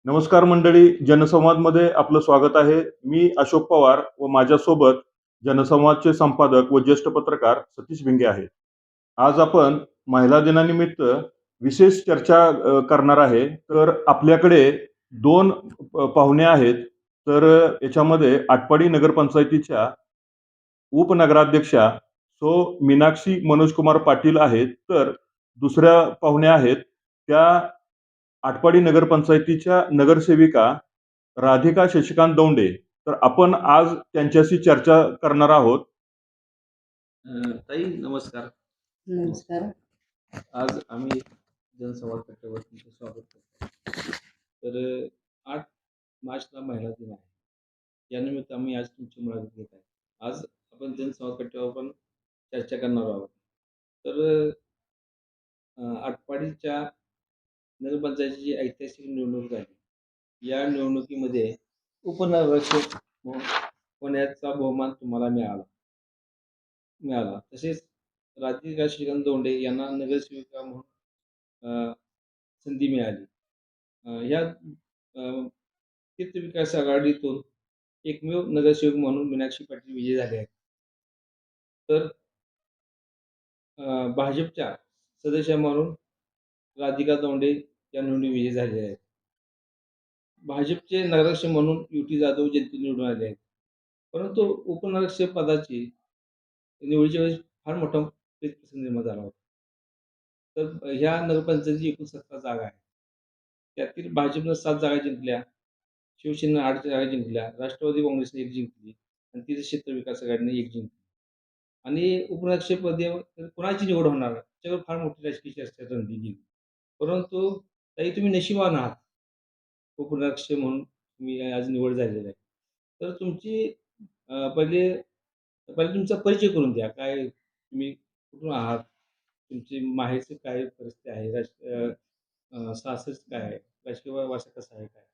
नमस्कार मंडळी, जनसंवादमध्ये आपलं स्वागत आहे. मी अशोक पवार व माझ्यासोबत जनसंवादचे संपादक व ज्येष्ठ पत्रकार सतीश भिंगे आहेत. आज आपण महिला दिनानिमित्त विशेष चर्चा करणार आहे. तर आपल्याकडे 2 पाहुणे आहेत. तर याच्यामध्ये आटपाडी नगरपंचायतीच्या उपनगराध्यक्षा मीनाक्षी मनोजकुमार पाटील आहेत. तर दुसऱ्या पाहुण्या आहेत त्या आटपाडी नगरपंचायतीच्या नगरसेविका राधिका शशिकांत दौंडे. तर आपण आज त्यांच्याशी चर्चा करणार आहोत. ताई नमस्कार. नमस्कार. आज आम्ही जनसंवाद कट्ट्यावर तुमचं स्वागत करतो. तर 8 मार्चला महिला दिन आहे. यानिमित्त आम्ही आज तुमची मुलाखत घेत आहे. आज आपण जनसंवाद कट्ट्यावर पण चर्चा करणार आहोत. तर आटपाडीच्या नगरपंचायतीची ऐतिहासिक निवडणूक झाली. या निवडणुकीमध्ये उपनगराध्यक्ष होण्याचा बहुमान तुम्हाला मिळाला. तसेच राधिका श्रीकांत दौंडे यांना नगरसेविका म्हणून संधी मिळाली. या तीर्थ विकास आघाडीतून एकमेव नगरसेवक म्हणून मीनाक्षी पाटील विजयी झाले आहेत. तर भाजपच्या सदस्य म्हणून राधिका दौंडे या निवडणूक विजयी झाले आहेत. भाजपचे नगराध्यक्ष म्हणून युटी जाधव जयंती निवडून आले आहेत. परंतु उपनगराध्यक्ष पदाची निवडीच्या वेळेस फार मोठा प्रश्न निर्माण झाला होता. तर ह्या नगरपंचायतीची एकूण 17 जागा आहेत. त्यातील भाजपनं 7 जागा जिंकल्या, शिवसेनेनं 8 जागा जिंकल्या, राष्ट्रवादी काँग्रेसने 1 जिंकली आणि तिथे क्षेत्र विकास आघाडीने 1 जिंकली. आणि उपनगराध्यक्षपदी कोणाची निवड होणार त्याच्यावर फार मोठी राजकीय चर्चा रंगली गेली. परंतु ताई तुम्ही नशिबवान आहात. उपनगराध्यक्ष म्हणून तुम्ही आज निवड झालेली आहे. तर तुमची पहिले पहिले तुमचा परिचय करून द्या. काय तुम्ही कुठून आहात? तुमची माहेरची काय परिस्थिती आहे? सासरचं काय आहे? राजकीय वारसा कसा आहे काय?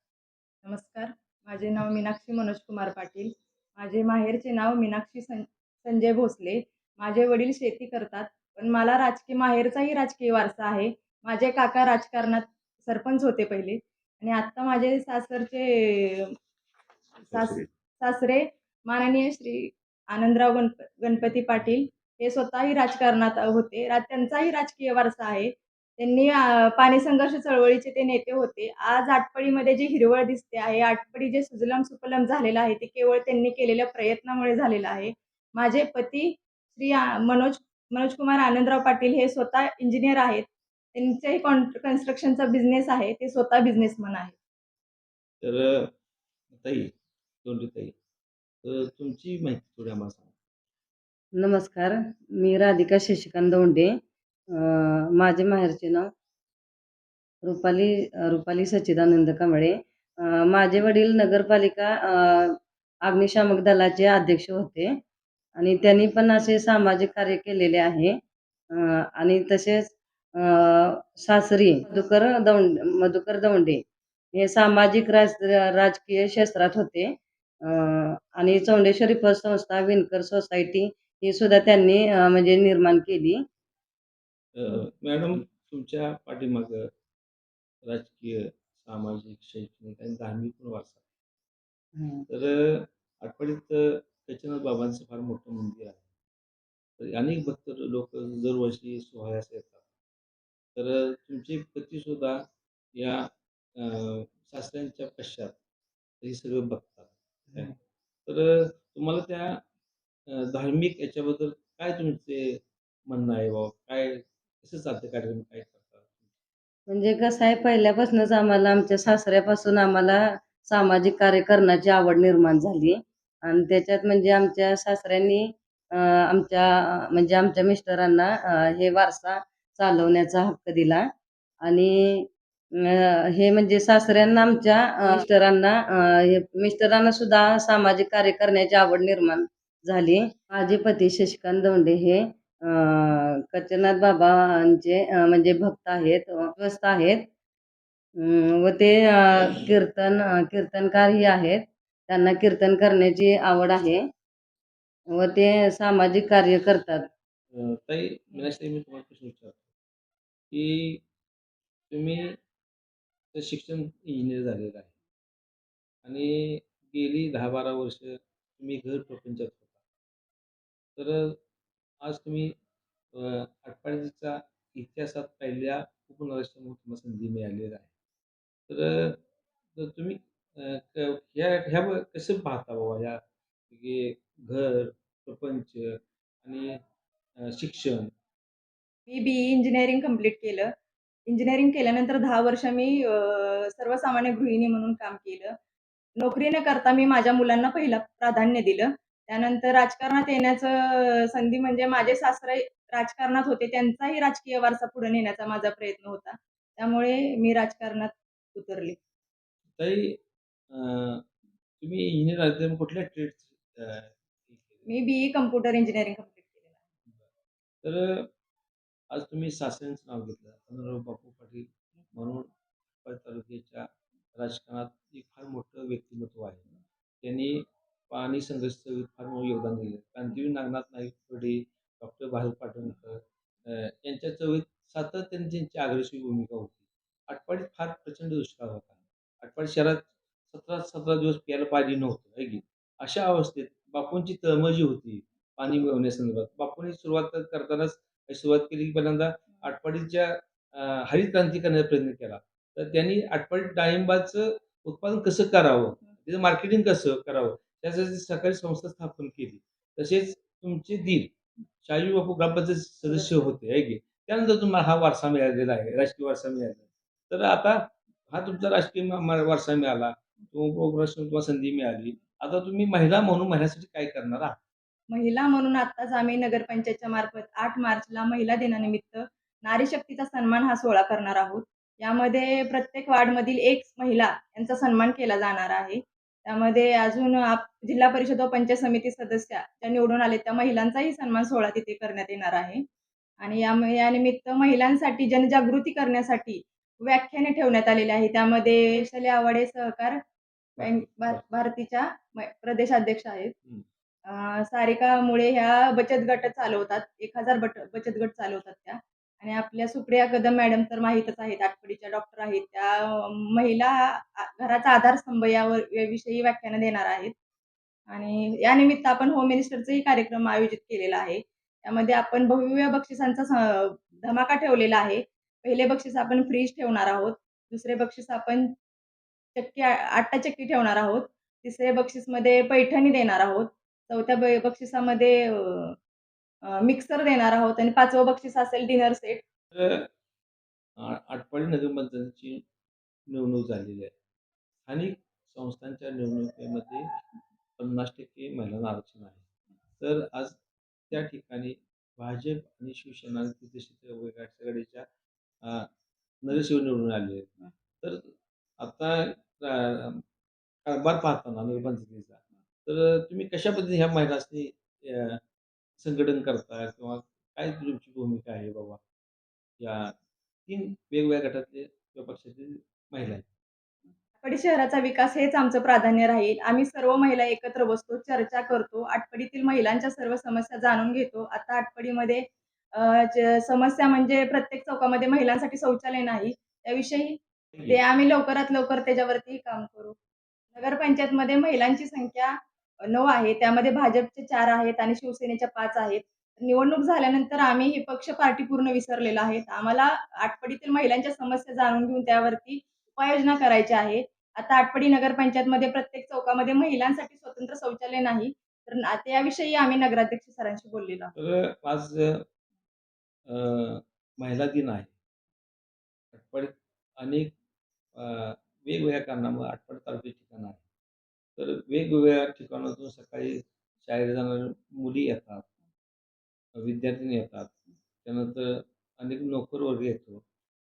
नमस्कार. माझे नाव मीनाक्षी मनोज कुमार पाटील. माझे माहेरचे नाव मीनाक्षी संजय भोसले. माझे वडील शेती करतात, पण मला माहेरचाही राजकीय वारसा आहे. माझे काका राजकारणात सरपंच होते पहिले आणि आत्ता माझे सासरे माननीय श्री आनंदराव गणपती पाटील हे स्वतःही राजकारणात होते. त्यांचाही राजकीय वारसा आहे. त्यांनी पाणी संघर्ष चळवळीचे ते नेते होते. आज आटपाडीमध्ये जी हिरवळ दिसते आहे, आटपाडी जे सुजलाम सुफलाम झालेलं आहे, ते केवळ त्यांनी केलेल्या प्रयत्नामुळे झालेलं आहे. माझे पती श्री मनोज कुमार आनंदराव पाटील हे स्वतः इंजिनियर आहेत. त्यांचाही कन्स्ट्रक्शनचा बिझनेस आहे. ते स्वतः बिझनेसमन आहेत. तर ताई, तर तुमची माहिती थोडी आम्हाला सांगा. नमस्कार. मी राधिका शशिकांत दौंडे. माझे माहेरचे नाव रुपाली सच्चिदानंद कांबळे. माझे वडील नगरपालिका अग्निशामक दलाचे अध्यक्ष होते आणि त्यांनी पण असे सामाजिक कार्य केलेले आहे. आणि तसेच सासरी मधुकर दौंडे हे सामाजिक राजकीय क्षेत्रात होते. आणि चौंडेश्वरी पतसंस्था, विणकर सोसायटी ही सुद्धा त्यांनी म्हणजे निर्माण केली. मॅडम, तुमच्या पाठीमागं राजकीय, सामाजिक, शैक्षणिक आणि धार्मिक पण वारसा आहे. तर आटपाडीत त्याच्यानाथ बाबांचं फार मोठं मंदिर आहे. तर अनेक भक्त लोक दरवर्षी सोहळ्यास येतात. तर तुमचे पती सुद्धा या सासऱ्यांच्या पश्चात हे सगळं बघतात. तर तुम्हाला त्या धार्मिक याच्याबद्दल काय तुमचे म्हणणं आहे बाबा? काय कसं चालतं कार्यक्रम काय करतात? म्हणजे कसं आहे, पहिल्यापासूनच आमच्या सासऱ्यापासून आम्हाला सामाजिक कार्य करण्याची आवड निर्माण झाली आणि त्याच्यात म्हणजे आमच्या सासऱ्यांनी आमच्या मिस्टरांना हे वारसा चालवण्याचा हक्क दिला आणि हे म्हणजे सासऱ्यांना मिस्टरांना सुद्धा सामाजिक कार्य करण्याची आवड निर्माण झाली. माझे पती शशिकांत दौंडे हे कच्चनाथ बाबांचे म्हणजे भक्त आहेत, विश्वस्त आहेत. व ते कीर्तनकारही आहेत. त्यांना कीर्तन करण्याची आवड आहे व ते सामाजिक कार्य करतात. ताई, मी तुम्हाला प्रश्न विचारतो की तुम्ही तर शिक्षण इंजिनिअर झालेलं आहे आणि गेली 10-12 वर्ष तुम्ही घर प्रपंचात होता. तर आज तुम्ही आटपाडीचा इतिहासात पहिल्या उपनगराध्यक्ष म्हणून तुम्हाला संधी मिळालेली आहे. तर तर तुम्ही ह्या कसं पाहता बाबा ह्या की घर, प्रपंच आणि शिक्षण? मी बी-ई इंजिनिअरिंग कंप्लीट केलं. इंजिनिअरिंग केल्यानंतर 10 वर्ष मी सर्वसामान्य गृहिणी म्हणून काम केलं. नोकरी न करता मी माझ्या मुलांना पहिला प्राधान्य दिलं. त्यानंतर राजकारणात येण्याचं संधी म्हणजे माझे सासरे राजकारणात होते. त्यांचाही राजकीय वारसा पुढे नेण्याचा माझा प्रयत्न होता. त्यामुळे मी राजकारणात उतरले. ताई तुम्ही इंजिनिअर आहात तर कुठल्या ट्रेड्स मी बी-ई कॉम्प्युटर इंजिनिअरिंग कंप्लीट केलेलं आहे. तर आज तुम्ही सासऱ्यांचं नाव घेतलं. अनंतराव बापू पाटील म्हणून आटपाडी तालुक्याच्या राजकारणात एक फार मोठं व्यक्तिमत्व आहे. त्यांनी पाणी संघर्ष चळवळीत फार मोठं योगदान दिलं. क्रांतीवीर नागनाथ नाईक फडे, डॉक्टर भारत पाटणकर यांच्या चळवळीत सातत्याने त्यांची आग्रसक भूमिका होती. आटपाडीत फार प्रचंड दुष्काळ होता. आटपाडी शहरात 17-17 दिवस प्यायला पाणी नव्हतं, आहे की. अशा अवस्थेत बापूंची तळमळ जी होती पाणी मिळवण्यासंदर्भात, बापूंनी सुरुवात करतानाच सुरुवात केली की पहिल्यांदा आटपाडीच्या हरित क्रांती करण्याचा प्रयत्न केला. तर त्यांनी आटपाडीत डाळिंबाचं उत्पादन कसं करावं, त्याचं मार्केटिंग कसं करावं, त्यासाठी सहकारी संस्था स्थापन केली. तसेच तुमचे दीर शाहजी बापू ग्रामपंचायत सदस्य होते, आहे की. त्यानंतर तुम्हाला हा वारसा मिळालेला आहे, राजकीय वारसा मिळाला. तर आता हा तुमचा राजकीय वारसा मिळाला, तुम्हाला संधी मिळाली. आता तुम्ही महिला म्हणून महिलांसाठी काय करणार आहात? महिला म्हणून आत्ताच आम्ही नगरपंचायतच्या मार्फत 8 मार्चला महिला दिनानिमित्त नारी शक्तीचा सन्मान हा सोहळा करणार आहोत. यामध्ये प्रत्येक वार्डमधील एक महिला यांचा सन्मान केला जाणार आहे. त्यामध्ये अजून जिल्हा परिषद व पंचायत समिती सदस्या ज्या निवडून आले त्या महिलांचाही सन्मान सोहळा तिथे करण्यात येणार आहे. आणि यानिमित्त महिलांसाठी जनजागृती करण्यासाठी व्याख्याने ठेवण्यात आलेले आहे. त्यामध्ये शैली आवाडे सहकार बँक भारतीच्या प्रदेशाध्यक्ष आहेत. सारिका मुळे ह्या बचत गट चालवतात. 1000 बचत गट चालवतात त्या. आणि आपल्या सुप्रिया कदम मॅडम तर माहीतच आहेत, आटपाडीच्या डॉक्टर आहेत. त्या महिला घराचा आधारस्तंभ विषयी व्याख्यानं देणार आहेत. आणि यानिमित्त आपण होम मिनिस्टरचाही कार्यक्रम आयोजित केलेला आहे. त्यामध्ये आपण भव्य बक्षिसांचा धमाका ठेवलेला आहे. पहिले बक्षीस आपण फ्रीज ठेवणार आहोत. दुसरे बक्षीस आपण आट्टा चक्की ठेवणार आहोत. तिसरे बक्षीसमध्ये पैठणी देणार आहोत. चौथ्या बक्षिसामध्ये मिक्सर देणार आहोत आणि 5वं बक्षीस असेल डिनर सेट. तर आटपाडी नगरपंचायतीची निवडणूक झालेली आहे. स्थानिक संस्थांच्या निवडणुकीमध्ये 50% महिलांना आरक्षण आहे. तर आज त्या ठिकाणी भाजप आणि शिवसेना आणि युतीच्या आघाडीच्या नगरसेवक निवडून आले आहेत. तर आता कारभार पाहताना नगरपंचायतीचा, तर तुम्ही कशा पद्धतीने ह्या महिलांनी संघटन करता किंवा काय तुमची भूमिका आहे बाबा? या 3 वेगवेगळ्या गटातले किंवा पक्षातील महिला आहेत. आटपाडी शहराचा विकास हेच आमचं प्राधान्य राहील. आम्ही सर्व महिला एकत्र बसतो, चर्चा करतो. आटपाडीतील महिलांच्या सर्व समस्या जाणून घेतो. आता आटपाडीमध्ये समस्या म्हणजे प्रत्येक चौकामध्ये महिलांसाठी शौचालय नाही. त्याविषयी ते आम्ही लवकरात लवकर त्याच्यावरती काम करू. नगरपंचायतमध्ये महिलांची संख्या 9 आहे. त्यामध्ये भाजपचे 4 आहेत आणि शिवसेनेच्या 5 आहेत. निवडणूक झाल्यानंतर आम्ही हे पक्ष पार्टी पूर्ण विसरलेलो आहे. आम्हाला आटपाडीतील महिलांच्या समस्या जाणून घेऊन त्यावरती उपाययोजना करायची आहे. आता आटपाडी नगरपंचायतमध्ये प्रत्येक चौकामध्ये महिलांसाठी स्वतंत्र शौचालय नाही. तर त्याविषयी आम्ही नगराध्यक्ष सरांशी बोललेलो आहोत. तर आज महिला दिन आहे. आटपाडीत अनेक अ, वेगवेगळ्या कारणामुळे आटपाडी तालुक्याची ठिकाणं आहेत. तर वेगवेगळ्या ठिकाणातून सकाळी शाळेला जाणाऱ्या मुली येतात, विद्यार्थिनी येतात. त्यानंतर अनेक नोकरवर्ग येतो.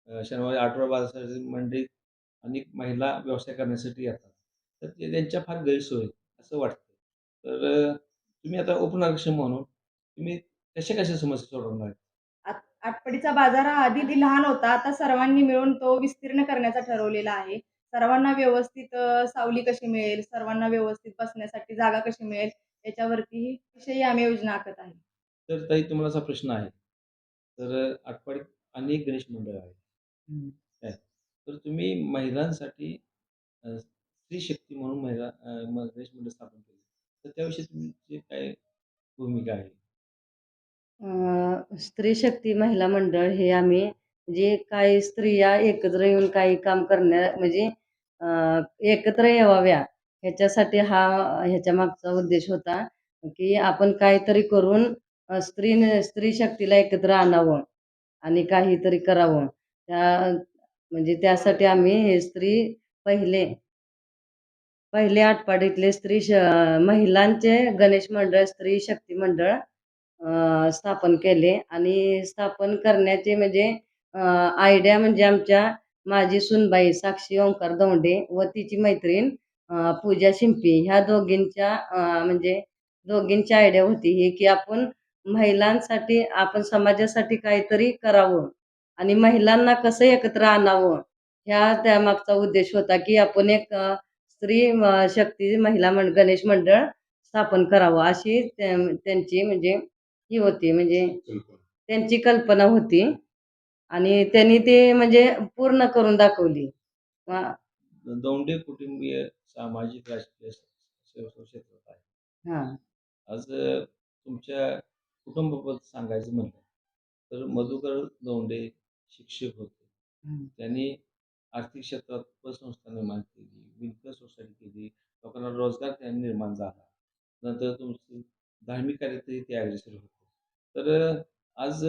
शनिवारी आठवडा बाजारासाठी मंडईत अनेक महिला व्यवसाय करण्यासाठी येतात. तर ते त्यांच्या फार गैरसोय आहेत, असं वाटतं. तर तुम्ही आता उपनगराध्यक्ष म्हणून तुम्ही कशा-कशा समस्या सोडवणार आहेत? आटपाडीचा बाजार हा आधी लहान होता. आता सर्वांनी मिळून तो विस्तीर्ण करण्याचा ठरवलेला आहे. सर्वांना व्यवस्थित सावली कशी मिळेल, सर्वांना व्यवस्थित बसण्यासाठी जागा कशी मिळेल, याच्यावरती विषयी आम्ही योजना आखत आहे. तर ताई तुम्हाला असा प्रश्न आहे. तर आटपाडीत अनेक गणेश मंडळ आहेत. काय? तर तुम्ही महिलांसाठी स्त्री शक्ती म्हणून गणेश मंडळ स्थापन केलं. तर त्याविषयी तुमची काय भूमिका आहे? स्त्री शक्ती महिला मंडळ हे आम्ही जे काही स्त्रिया एकत्र येऊन काही काम करण्या म्हणजे अ, एकत्र याव्या ह्याच्यासाठी ह्याच्या मागचा उद्देश होता की आपण काहीतरी करून स्त्री शक्तीला एकत्र आणावं आणि काहीतरी करावं. म्हणजे त्यासाठी आम्ही हे पहिले पहिले आटपाडीतले महिलांचे गणेश मंडळ, स्त्री शक्ती मंडळ स्थापन केले आणि स्थापन करण्याचे म्हणजे आयडिया म्हणजे आमच्या माझी सूनबाई साक्षी ओंकार दौंडे व तिची मैत्रीण पूजा शिंपी ह्या म्हणजे दोघींची आयडिया होती ही की आपण महिलांसाठी आपण समाजासाठी काहीतरी करावं आणि महिलांना कसं एकत्र आणावं त्या मागचा उद्देश होता की आपण एक शक्ती गणेश मंडळ स्थापन करावं अशी त्यांची म्हणजे ही होती म्हणजे त्यांची कल्पना होती आणि त्यांनी ते म्हणजे पूर्ण करून दाखवली. वा- दौंडे कुटुंबीय सामाजिक राजकीय क्षेत्रात आहे. हा आज तुमच्या कुटुंबाबद्दल सांगायचं म्हटलं तर मधुकर दौंडे शिक्षक होते. हम्म. त्यांनी आर्थिक क्षेत्रात पतसंस्था निर्माण केली, विणकर सोसायटी केली, लोकांना रोजगार त्यांनी निर्माण झाला. नंतर तुमची धार्मिक कार्यातही ते अग्रेसर होते. तर आज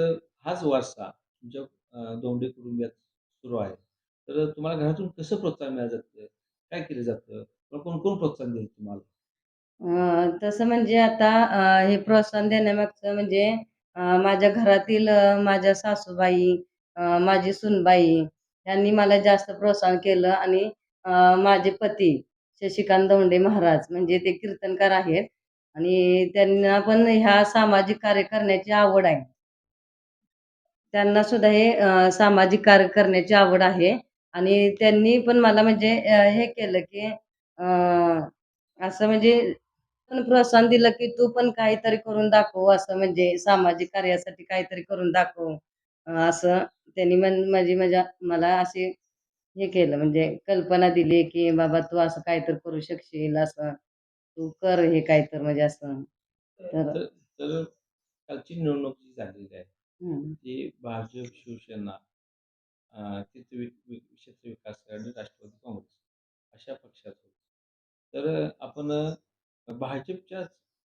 हाच वारसा तुमच्या दौंडे कुटुंबियात सुरू आहे. तर तुम्हाला घरातून कसं प्रोत्साहन मिळालं जातं? काय केलं जातं? किंवा कोण प्रोत्साहन देईल तुम्हाला? तसं म्हणजे आता हे प्रोत्साहन देण्यामागचं म्हणजे माझ्या घरातील माझ्या सासूबाई, माझी सूनबाई यांनी मला जास्त प्रोत्साहन केलं आणि माझे पती शशिकांत दौंडे महाराज म्हणजे ते कीर्तनकार आहेत आणि त्यांना पण ह्या सामाजिक कार्य करण्याची आवड आहे. त्यांना सुद्धा हे सामाजिक कार्य करण्याची आवड आहे आणि त्यांनी पण मला म्हणजे हे केलं की असं म्हणजे पण प्रोत्साहन दिलं की तू पण काहीतरी करून दाखव असं म्हणजे सामाजिक कार्यासाठी काहीतरी करून दाखव. असं त्यांनी मला असे हे केलं म्हणजे कल्पना दिली की बाबा तू असं काहीतरी करू शकशील असं तू कर हे काहीतरी म्हणजे असं तर तर तर कालची निवडणूक जी झालेली आहे, हम्म. ती भाजप, शिवसेना, क्षेत्र विकास आघाडी, राष्ट्रवादी काँग्रेस अशा पक्षात होती. तर आपण भाजपच्याच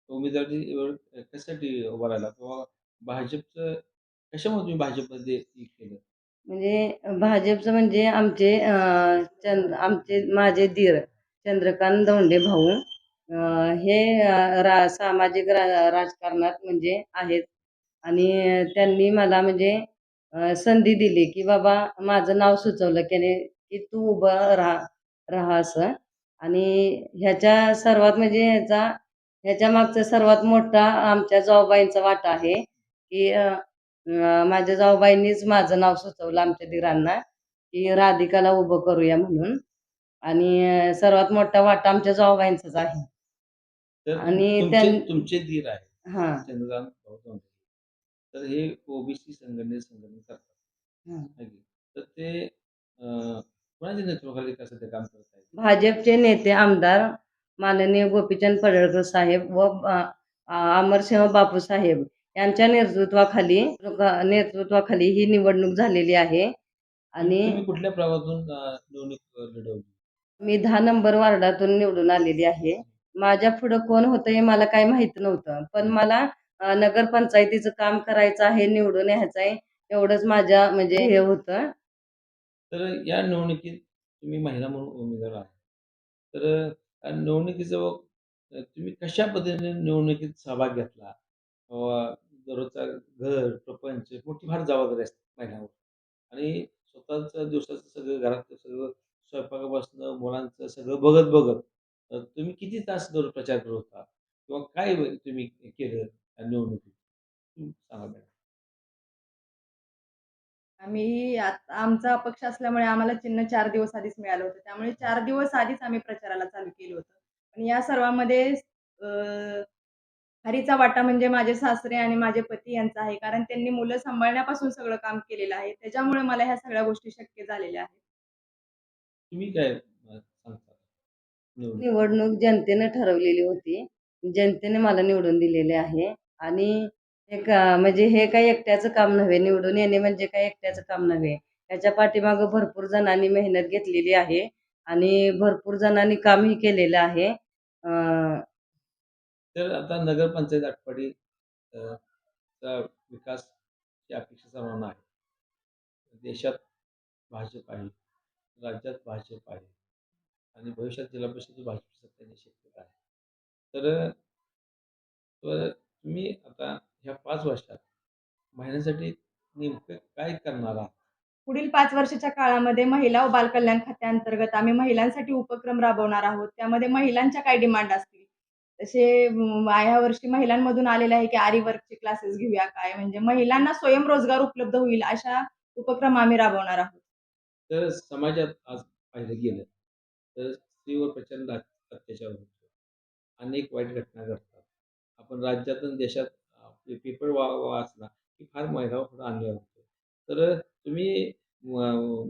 उमेदवारीवर कशासाठी उभा राहिला किंवा भाजपचं कशामुळे तुम्ही भाजपमध्ये हे केलं? म्हणजे भाजपचं म्हणजे आमचे माझे दीर चंद्रकांत दौंडे भाऊ हे सामाजिक राजकारणात म्हणजे आहेत आणि त्यांनी मला म्हणजे संधी दिली की बाबा माझं नाव सुचवलं की तू उभं राहा असं आणि ह्याच्या मागचा सर्वात मोठा आमच्या जाऊबाईंचा वाटा आहे की माझ्या जाऊबाईंनीच माझं नाव सुचवलं आमच्या दिरांना की राधिकाला उभं करूया म्हणून आणि सर्वात मोठा वाटा आमच्या जाऊबाईंचाच आहे तर आणि तुमचे दीर आहेत, हा चंद्रकांत भाऊ दौंडे. तर हे ओबीसी संघटन करतात. हा. है की. तर ते कोणाच्या नेतृत्वाखाली कसं ते काम करत आहेत? भाजपचे नेते आमदार माननीय गोपीचंद पडळकर साहेब व अमरसिंह बापू साहेब यांच्या नेतृत्वाखाली ही निवडणूक झालेली आहे आणि तुम्ही कुठल्या प्रभागातून निवडणूक लढवली? मी 10 नंबर वार्डातून निवडून आलेली आहे. माझ्या पुढं कोण होतं हे मला काही माहित नव्हतं. पण मला नगरपंचायतीचं काम करायचं आहे, निवडून यायचं आहे एवढंच माझ्या म्हणजे हे होतं. तर या निवडणुकीत तुम्ही महिला म्हणून उमेदवार आहात. तर निवडणुकीचं तुम्ही कशा पद्धतीने निवडणुकीत सहभाग घेतला? दररोजचा घर, प्रपंच मोठी फार जबाबदारी असते महिलांवर आणि स्वतःचं दिवसाचं सगळं घरातलं सगळं स्वयंपाकापासून मुलांचं सगळं बघत तुम्ही किती तास दररोज प्रचार करत होता? किंवा काय तुम्ही केलं या निवडणुकीत? सांगा मॅडम. आमचा पक्ष असल्यामुळे आम्हाला चिन्ह 4 दिवस आधीच मिळालं होतं. त्यामुळे 4 दिवस आधीच आम्ही प्रचाराला चालू केलं होतं. आणि या सर्वामध्ये हरीचा वाटा म्हणजे माझे सासरे आणि माझे पती यांचा आहे. कारण त्यांनी मुलं सांभाळण्यापासून सगळं काम केलेलं आहे. त्याच्यामुळे मला ह्या सगळ्या गोष्टी शक्य झालेल्या आहेत. तुम्ही काय सांगता निवडून? निवडणूक जनतेने ठरवलेली होती. जनतेने मला निवडून दिलेले आहे आणि एक म्हणजे हे काही एकट्याचं काम नव्हे. निवडून येणे म्हणजे काही एकट्याचं काम नव्हे. त्याच्या पाठीमागं भरपूर जणांनी मेहनत घेतलेली आहे आणि भरपूर जणांनी कामही केलेलं आहे. तर आता नगरपंचायत आटपाडी चा विकासची अपेक्षा सर्वांना आहे. देशात भाजप आहे, राज्यात भाजप आहे आणि भविष्यात जिल्हा परिषद भाजप सत्ता येण्याची शक्यता आहे. तर तुम्ही आता ह्या 5 वर्षात महिलांसाठी नेमकं काय करणार आहात? पुढील 5 वर्षाच्या काळामध्ये महिला व बालकल्याण खात्याअंतर्गत आम्ही महिलांसाठी उपक्रम राबवणार आहोत. त्यामध्ये महिलांच्या काय डिमांड असतील, तसे ह्या वर्षी महिलांमधून आलेले आहे, की आरी वर्कचे क्लासेस घेऊया काय, म्हणजे महिलांना स्वयंरोजगार उपलब्ध होईल अशा उपक्रम आम्ही राबवणार आहोत. तर समाजात आज पाहिलं गेलं तर स्त्रीवर प्रचंड अत्याचार होतो. अनेक वाईट घटना घडतात. आपण राज्यात आणि देशात पेपर वाचला की फार महिलांवर अन्याय होतो. तर तुम्ही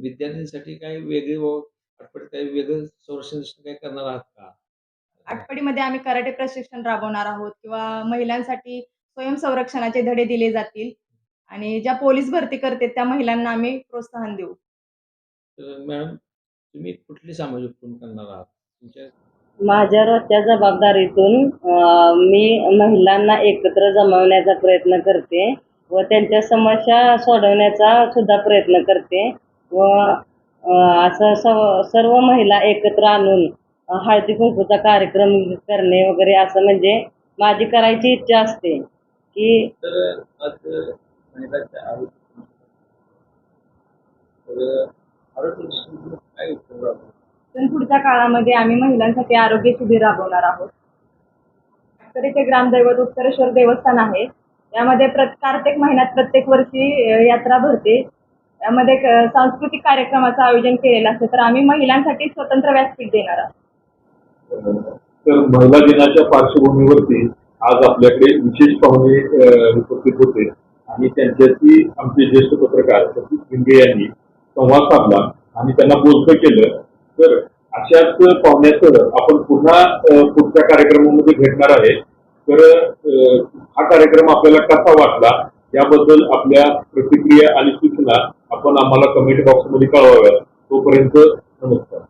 विद्यार्थ्यांसाठी काही वेगळी आटपाडीत काही वेगळं संरक्षण काही करणार आहात का? आटपाडीमध्ये आम्ही कराटे प्रशिक्षण राबवणार आहोत किंवा महिलांसाठी स्वयंसंरक्षणाचे धडे दिले जातील आणि ज्या पोलीस भरती करते त्या महिलांना आम्ही प्रोत्साहन देऊ. तर मॅडम तुम्ही कुठली सामाजिक उपक्रम करणार आहात? तुमच्या माझ्या रोजच्या जबाबदारीतून मी महिलांना एकत्र जमवण्याचा प्रयत्न करते व त्यांच्या समस्या सोडवण्याचा सुद्धा प्रयत्न करते व असं सर्व महिला एकत्र आणून हळदी कुंकूचा कार्यक्रम करणे वगैरे असं म्हणजे माझी करायची इच्छा असते की तर आज महिलांच्या आरोग्य तर आरोग्य काय उपक्रम राबवणार? पण पुढच्या काळामध्ये आम्ही महिलांसाठी आरोग्य शिबिर राबवणार आहोत. अक्षरेचे ग्रामदैवत उत्तरेश्वर देवस्थान आहे. यामध्ये कार्तिक महिन्यात प्रत्येक वर्षी यात्रा भरते. यामध्ये सांस्कृतिक कार्यक्रमाचं आयोजन केलेलं असतं. तर आम्ही महिलांसाठी स्वतंत्र व्यासपीठ देणार आहोत. तर महिला दिनाच्या पार्श्वभूमीवरती आज आपल्याकडे विशेष पाहुणे उपस्थित होते आणि त्यांच्याशी आमचे ज्येष्ठ पत्रकार सतीश भिंगे यांनी संवाद साधला आणि त्यांना बोलतं केलं. तर अशाच पाहुण्यासह आपण पुन्हा पुढच्या कार्यक्रमामध्ये भेटणार आहे. तर हा कार्यक्रम आपल्याला कसा वाटला याबद्दल आपल्या प्रतिक्रिया आणि सूचना आपण आम्हाला कमेंट बॉक्समध्ये कळवाव्यात. तोपर्यंत नमस्कार.